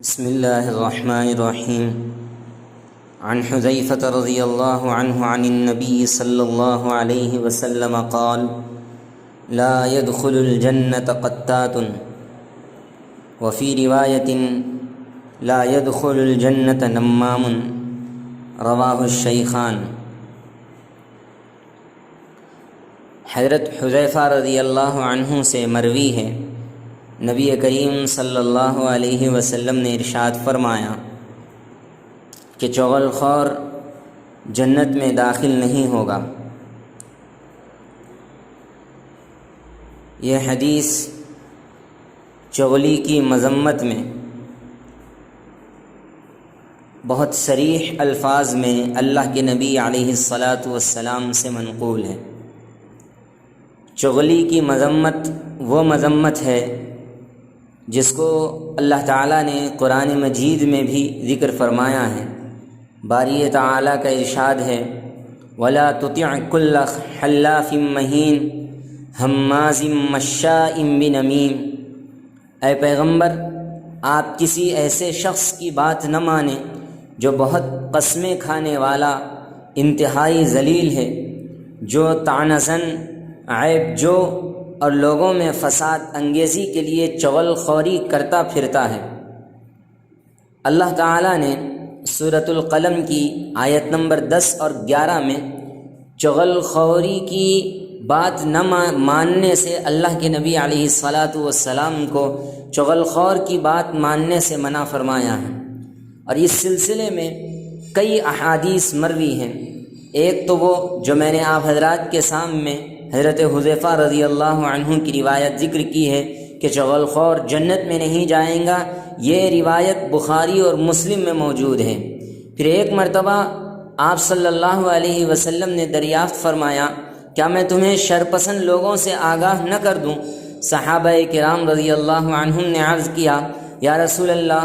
بسم الله الرحمن الرحيم. عن حذيفة رضي الله عنه عن النبي صلى الله عليه وسلم قال: لا يدخل الجنة قتات، وفي رواية لا يدخل الجنة نمام، رواه الشيخان. حضرت حذیفہ رضی اللہ عنہ سے مروی ہے، نبی کریم صلی اللہ علیہ وسلم نے ارشاد فرمایا کہ چغل خور جنت میں داخل نہیں ہوگا۔ یہ حدیث چغلی کی مذمت میں بہت صریح الفاظ میں اللہ کے نبی علیہ الصلاۃ والسلام سے منقول ہے۔ چغلی کی مذمت وہ مذمت ہے جس کو اللہ تعالیٰ نے قرآن مجید میں بھی ذکر فرمایا ہے۔ باری تعالیٰ کا ارشاد ہے: وَلَا تُطِعْ كُلَّ حَلَّافٍ مَّهِينٍ ہَمَّازٍ مَّشَّاءٍ بِنَمِيمٍ۔ اے پیغمبر، آپ کسی ایسے شخص کی بات نہ مانیں جو بہت قسمیں کھانے والا، انتہائی ذلیل ہے، جو طعنہ زن، عیب جو اور لوگوں میں فساد انگیزی کے لیے چغل خوری کرتا پھرتا ہے۔ اللہ تعالیٰ نے سورۃ القلم کی آیت نمبر 10 اور 11 میں چغل خوری کی بات نہ ماننے سے اللہ کے نبی علیہ الصلاۃ والسلام کو چغل خور کی بات ماننے سے منع فرمایا ہے، اور اس سلسلے میں کئی احادیث مروی ہیں۔ ایک تو وہ جو میں نے آپ حضرات کے سامنے حضرت حذیفہ رضی اللہ عنہ کی روایت ذکر کی ہے کہ چغل خور جنت میں نہیں جائیں گا، یہ روایت بخاری اور مسلم میں موجود ہے۔ پھر ایک مرتبہ آپ صلی اللہ علیہ وسلم نے دریافت فرمایا: کیا میں تمہیں شرپسند لوگوں سے آگاہ نہ کر دوں؟ صحابہ کرام رضی اللہ عنہم نے عرض کیا: یا رسول اللہ،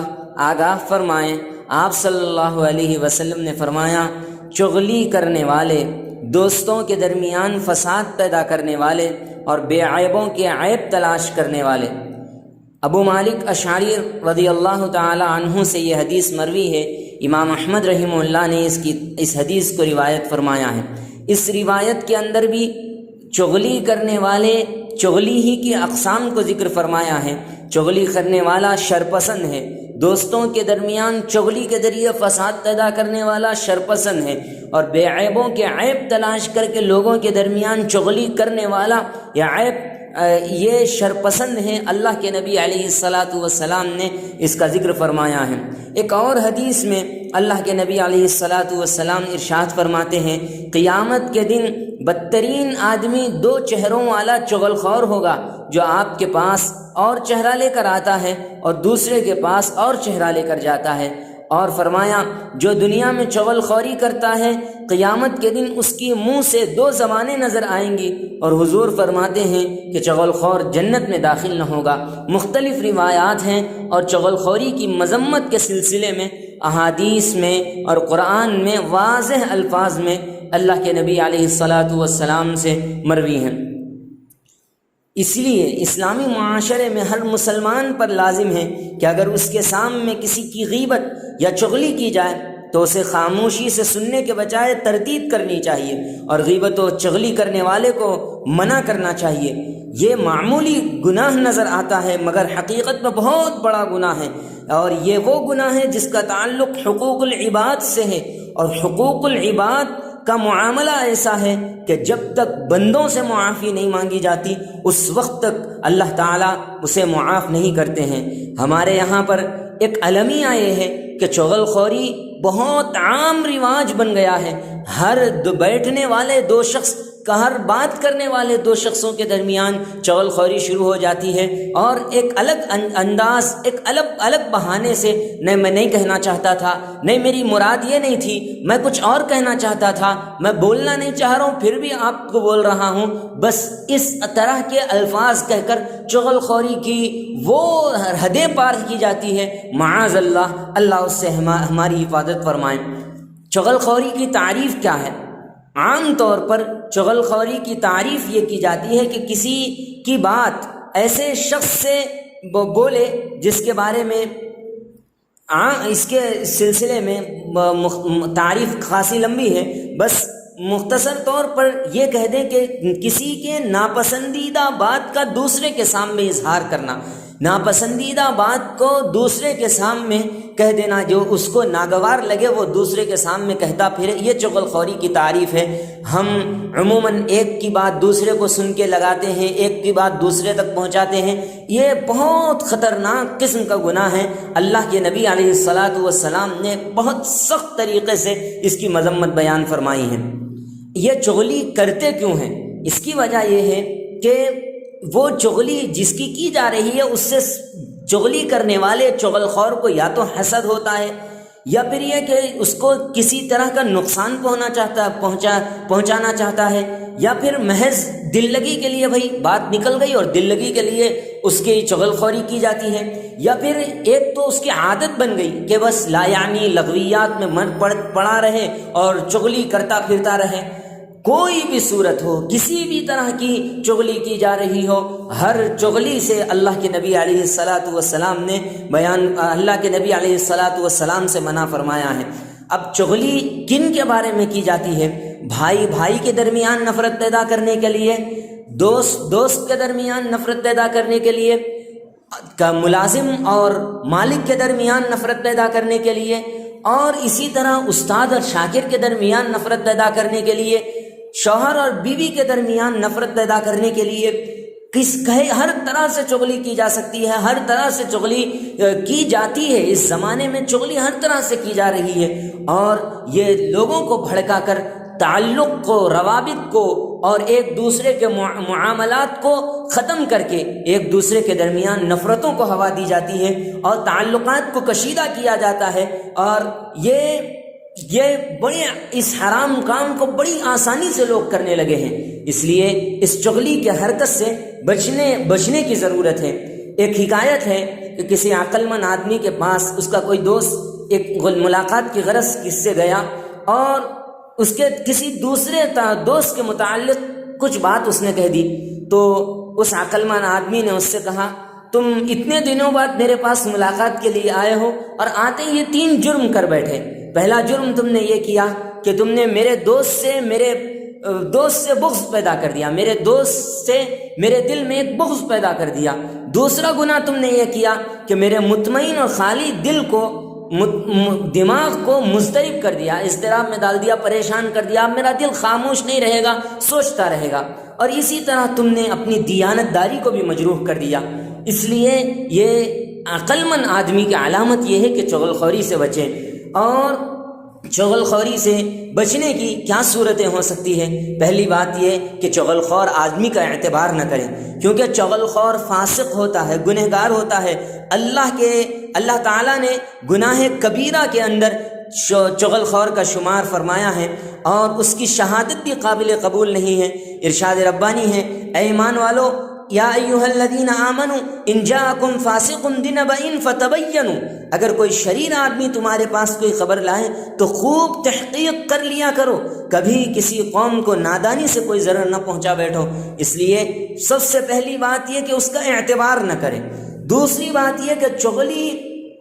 آگاہ فرمائیں۔ آپ صلی اللہ علیہ وسلم نے فرمایا: چغلی کرنے والے، دوستوں کے درمیان فساد پیدا کرنے والے اور بے عیبوں کے عیب تلاش کرنے والے۔ ابو مالک اشعری رضی اللہ تعالی عنہ سے یہ حدیث مروی ہے۔ امام احمد رحمہ اللہ نے اس حدیث کو روایت فرمایا ہے۔ اس روایت کے اندر بھی چغلی کرنے والے، چغلی ہی کی اقسام کو ذکر فرمایا ہے۔ چغلی کرنے والا شرپسند ہے، دوستوں کے درمیان چغلی کے ذریعے فساد پیدا کرنے والا شرپسند ہے، اور بے عیبوں کے عیب تلاش کر کے لوگوں کے درمیان چغلی کرنے والا یا عیب یہ شرپسند ہیں۔ اللہ کے نبی علیہ الصلاۃ والسلام نے اس کا ذکر فرمایا ہے۔ ایک اور حدیث میں اللہ کے نبی علیہ الصلاۃ والسلام ارشاد فرماتے ہیں: قیامت کے دن بدترین آدمی دو چہروں والا چغل خور ہوگا، جو آپ کے پاس اور چہرہ لے کر آتا ہے اور دوسرے کے پاس اور چہرہ لے کر جاتا ہے۔ اور فرمایا: جو دنیا میں چغل خوری کرتا ہے، قیامت کے دن اس کی منہ سے دو زبانیں نظر آئیں گی، اور حضور فرماتے ہیں کہ چغل خور جنت میں داخل نہ ہوگا۔ مختلف روایات ہیں، اور چغل خوری کی مذمت کے سلسلے میں احادیث میں اور قرآن میں واضح الفاظ میں اللہ کے نبی علیہ الصلاۃ والسلام سے مروی ہیں۔ اس لیے اسلامی معاشرے میں ہر مسلمان پر لازم ہے کہ اگر اس کے سامنے کسی کی غیبت یا چغلی کی جائے تو اسے خاموشی سے سننے کے بجائے تردید کرنی چاہیے، اور غیبت و چغلی کرنے والے کو منع کرنا چاہیے۔ یہ معمولی گناہ نظر آتا ہے، مگر حقیقت میں بہت بڑا گناہ ہے، اور یہ وہ گناہ ہے جس کا تعلق حقوق العباد سے ہے، اور حقوق العباد کا معاملہ ایسا ہے کہ جب تک بندوں سے معافی نہیں مانگی جاتی، اس وقت تک اللہ تعالیٰ اسے معاف نہیں کرتے ہیں۔ ہمارے یہاں پر ایک المیہ یہ ہے کہ چغل خوری بہت عام رواج بن گیا ہے۔ ہر بیٹھنے والے دو شخص کا، ہر بات کرنے والے دو شخصوں کے درمیان چغل خوری شروع ہو جاتی ہے، اور ایک الگ انداز، ایک الگ بہانے سے، نہیں میں نہیں کہنا چاہتا تھا، نہیں میری مراد یہ نہیں تھی، میں کچھ اور کہنا چاہتا تھا، میں بولنا نہیں چاہ رہا ہوں پھر بھی آپ کو بول رہا ہوں، بس اس طرح کے الفاظ کہہ کر چغل خوری کی وہ حدیں پار کی جاتی ہے۔ معاذ اللہ، اللہ اس سے ہماری حفاظت فرمائے۔ چغل خوری کی تعریف کیا ہے؟ عام طور پر چغل خوری کی تعریف یہ کی جاتی ہے کہ کسی کی بات ایسے شخص سے بولے جس کے بارے میں اس کے سلسلے میں تعریف خاصی لمبی ہے، بس مختصر طور پر یہ کہہ دیں کہ کسی کے ناپسندیدہ بات کا دوسرے کے سامنے اظہار کرنا، ناپسندیدہ بات کو دوسرے کے سامنے کہہ دینا، جو اس کو ناگوار لگے وہ دوسرے کے سامنے کہتا پھرے، یہ چغل خوری کی تعریف ہے۔ ہم عموماً ایک کی بات دوسرے کو سن کے لگاتے ہیں، ایک کی بات دوسرے تک پہنچاتے ہیں، یہ بہت خطرناک قسم کا گناہ ہے۔ اللہ کے نبی علیہ الصلاۃ والسلام نے بہت سخت طریقے سے اس کی مذمت بیان فرمائی ہے۔ یہ چغلی کرتے کیوں ہیں؟ اس کی وجہ یہ ہے کہ وہ چغلی جس کی جا رہی ہے، اس سے چغلی کرنے والے چغل خور کو یا تو حسد ہوتا ہے، یا پھر یہ کہ اس کو کسی طرح کا نقصان پہنچانا چاہتا ہے، یا پھر محض دل لگی کے لیے بھائی بات نکل گئی اور دل لگی کے لیے اس کی چغل خوری کی جاتی ہے، یا پھر ایک تو اس کی عادت بن گئی کہ بس لا یعنی لغویات میں من پڑا رہے اور چغلی کرتا پھرتا رہے۔ کوئی بھی صورت ہو، کسی بھی طرح کی چغلی کی جا رہی ہو، ہر چغلی سے اللہ کے نبی علیہ الصلاۃ والسلام نے اللہ کے نبی علیہ الصلاۃ والسلام سے منع فرمایا ہے۔ اب چغلی کن کے بارے میں کی جاتی ہے؟ بھائی بھائی کے درمیان نفرت پیدا کرنے کے لیے، دوست کے درمیان نفرت پیدا کرنے کے لیے، ملازم اور مالک کے درمیان نفرت پیدا کرنے کے لیے، اور اسی طرح استاد اور شاگرد کے درمیان نفرت پیدا کرنے کے لیے، شوہر اور بیوی کے درمیان نفرت پیدا کرنے کے لیے، ہر طرح سے چغلی کی جا سکتی ہے، ہر طرح سے چغلی کی جاتی ہے۔ اس زمانے میں چغلی ہر طرح سے کی جا رہی ہے، اور یہ لوگوں کو بھڑکا کر تعلق کو، روابط کو اور ایک دوسرے کے معاملات کو ختم کر کے ایک دوسرے کے درمیان نفرتوں کو ہوا دی جاتی ہے اور تعلقات کو کشیدہ کیا جاتا ہے، اور یہ بڑے اس حرام کام کو بڑی آسانی سے لوگ کرنے لگے ہیں۔ اس لیے اس چغلی کے حرکت سے بچنے کی ضرورت ہے۔ ایک حکایت ہے کہ کسی عقل مند آدمی کے پاس اس کا کوئی دوست ایک ملاقات کی غرض کس سے گیا، اور اس کے کسی دوسرے دوست کے متعلق کچھ بات اس نے کہہ دی، تو اس عقل مند آدمی نے اس سے کہا، تم اتنے دنوں بعد میرے پاس ملاقات کے لیے آئے ہو اور آتے ہی 3 جرم کر بیٹھے۔ پہلا جرم تم نے یہ کیا کہ تم نے میرے دوست سے بغض پیدا کر دیا، میرے دوست سے میرے دل میں ایک بغض پیدا کر دیا۔ دوسرا گناہ تم نے یہ کیا کہ میرے مطمئن اور خالی دماغ کو مضطرب کر دیا، اضطراب میں ڈال دیا، پریشان کر دیا، میرا دل خاموش نہیں رہے گا، سوچتا رہے گا۔ اور اسی طرح تم نے اپنی دیانت داری کو بھی مجروح کر دیا۔ اس لیے یہ عقل مند آدمی کی علامت یہ ہے کہ چغل خوری سے بچیں۔ اور چغل خوری سے بچنے کی کیا صورتیں ہو سکتی ہیں؟ پہلی بات یہ کہ چغل خور آدمی کا اعتبار نہ کریں، کیونکہ چغل خور فاسق ہوتا ہے، گنہگار ہوتا ہے۔ اللہ تعالیٰ نے گناہ کبیرہ کے اندر چغل خور کا شمار فرمایا ہے، اور اس کی شہادت بھی قابل قبول نہیں ہے۔ ارشاد ربانی ہے، اے ایمان والو، یا ایھا الذین آمنوا ان جاءکم فاسق بنبأ فتبینوا، اگر کوئی شریر آدمی تمہارے پاس کوئی خبر لائے تو خوب تحقیق کر لیا کرو، کبھی کسی قوم کو نادانی سے کوئی ضرر نہ پہنچا بیٹھو۔ اس لیے سب سے پہلی بات یہ کہ اس کا اعتبار نہ کرے۔ دوسری بات یہ کہ چغلی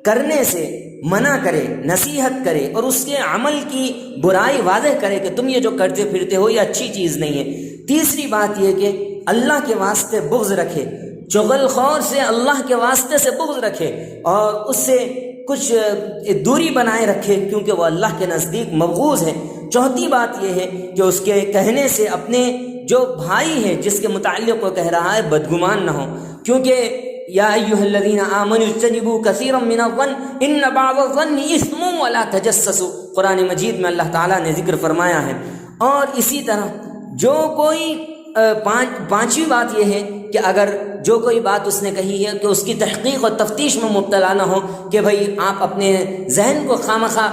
کرنے سے منع کرے، نصیحت کرے، اور اس کے عمل کی برائی واضح کرے کہ تم یہ جو کرتے پھرتے ہو یہ اچھی چیز نہیں ہے۔ تیسری بات یہ کہ اللہ کے واسطے بغض رکھے، چغل خور سے اللہ کے واسطے سے بغض رکھے اور اس سے کچھ دوری بنائے رکھے، کیونکہ وہ اللہ کے نزدیک مبغوض ہے۔ چوتھی بات یہ ہے کہ اس کے کہنے سے اپنے جو بھائی ہے جس کے متعلق وہ کہہ رہا ہے بدگمان نہ ہو، کیونکہ یا ایھا الذین آمنوا اجتنبوا کثیرا من الظن ان بعض الظن اثم ولا تجسسوا، قرآن مجید میں اللہ تعالیٰ نے ذکر فرمایا ہے۔ اور اسی طرح جو کوئی پانچویں بات یہ ہے کہ اگر جو کوئی بات اس نے کہی ہے کہ اس کی تحقیق اور تفتیش میں مبتلا نہ ہو، کہ بھئی آپ اپنے ذہن کو خواہ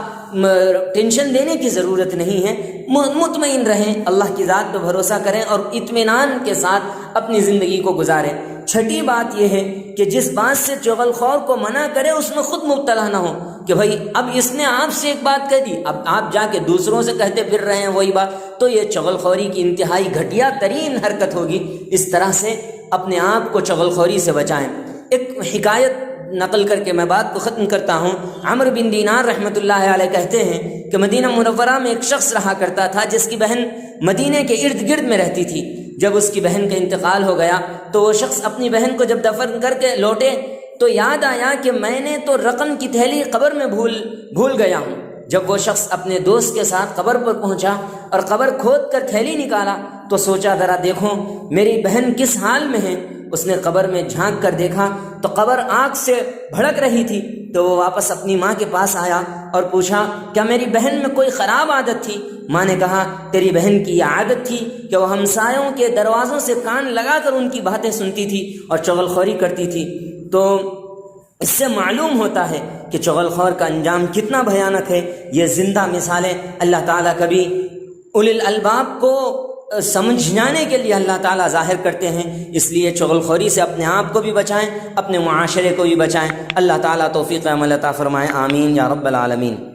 ٹینشن دینے کی ضرورت نہیں ہے، مطمئن رہیں، اللہ کی ذات پہ بھروسہ کریں اور اطمینان کے ساتھ اپنی زندگی کو گزاریں۔ چھٹی بات یہ ہے کہ جس بات سے چغل خور کو منع کرے اس میں خود مبتلا نہ ہو، کہ بھئی اب اس نے آپ سے ایک بات کہہ دی، اب آپ جا کے دوسروں سے کہتے پھر رہے ہیں وہی بات، تو یہ چغل خوری کی انتہائی گھٹیا ترین حرکت ہوگی۔ اس طرح سے اپنے آپ کو چغل خوری سے بچائیں۔ ایک حکایت نقل کر کے میں بات کو ختم کرتا ہوں۔ عمرو بن دینار رحمۃ اللہ علیہ کہتے ہیں کہ مدینہ منورہ میں ایک شخص رہا کرتا تھا جس کی بہن مدینہ کے ارد گرد میں رہتی تھی۔ جب اس کی بہن کا انتقال ہو گیا تو وہ شخص اپنی بہن کو جب دفن کر کے لوٹے تو یاد آیا کہ میں نے تو رقم کی تھیلی قبر میں بھول گیا ہوں۔ جب وہ شخص اپنے دوست کے ساتھ قبر پر پہنچا اور قبر کھود کر تھیلی نکالا تو سوچا ذرا دیکھو میری بہن کس حال میں ہے۔ اس نے قبر میں جھانک کر دیکھا تو قبر آگ سے بھڑک رہی تھی، تو وہ واپس اپنی ماں کے پاس آیا اور پوچھا کیا میری بہن میں کوئی خراب عادت تھی؟ ماں نے کہا تیری بہن کی یہ عادت تھی کہ وہ ہمسایوں کے دروازوں سے کان لگا کر ان کی باتیں سنتی تھی اور چغل خوری کرتی تھی۔ تو اس سے معلوم ہوتا ہے کہ چغل خور کا انجام کتنا بھیانک ہے۔ یہ زندہ مثالیں اللہ تعالیٰ کبھی اولی الالباب کو سمجھانے کے لیے اللہ تعالیٰ ظاہر کرتے ہیں، اس لیے چغل خوری سے اپنے آپ کو بھی بچائیں، اپنے معاشرے کو بھی بچائیں۔ اللہ تعالیٰ توفیق عمل عطا فرمائے، آمین یا رب العالمین۔